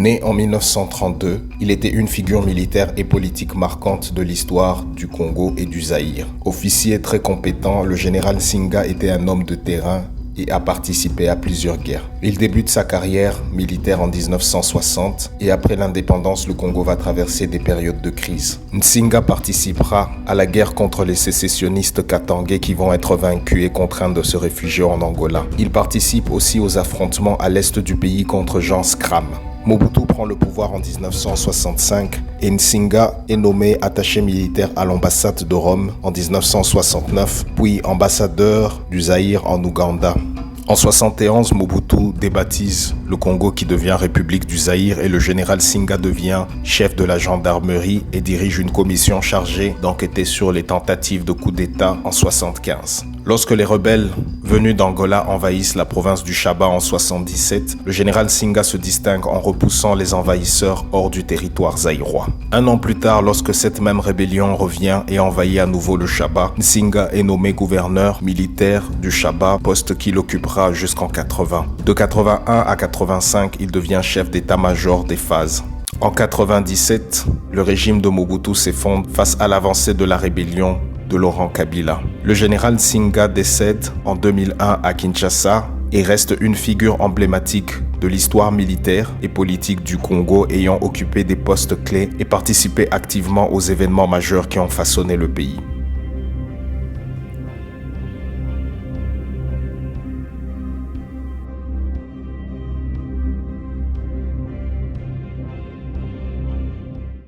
Né en 1932, il était une figure militaire et politique marquante de l'histoire du Congo et du Zaïre. Officier très compétent, le général Singa était un homme de terrain et a participé à plusieurs guerres. Il débute sa carrière militaire en 1960 et après l'indépendance, le Congo va traverser des périodes de crise. Nsinga participera à la guerre contre les sécessionnistes katangais qui vont être vaincus et contraints de se réfugier en Angola. Il participe aussi aux affrontements à l'est du pays contre Jean Scram. Mobutu prend le pouvoir en 1965 et Nsinga est nommé attaché militaire à l'ambassade de Rome en 1969, puis ambassadeur du Zaïre en Ouganda. En 1971, Mobutu débaptise le Congo qui devient République du Zaïre et le général Singa devient chef de la gendarmerie et dirige une commission chargée d'enquêter sur les tentatives de coup d'État en 1975. Lorsque les rebelles venus d'Angola envahissent la province du Chaba en 1977, le général Singa se distingue en repoussant les envahisseurs hors du territoire zaïrois. Un an plus tard, lorsque cette même rébellion revient et envahit à nouveau le Chaba, Nsinga est nommé gouverneur militaire du Chaba, poste qu'il occupera jusqu'en 80. De 81 à 85, il devient chef d'état-major des phases. En 97, le régime de Mobutu s'effondre face à l'avancée de la rébellion de Laurent Kabila. Le général Singa décède en 2001 à Kinshasa et reste une figure emblématique de l'histoire militaire et politique du Congo, ayant occupé des postes clés et participé activement aux événements majeurs qui ont façonné le pays.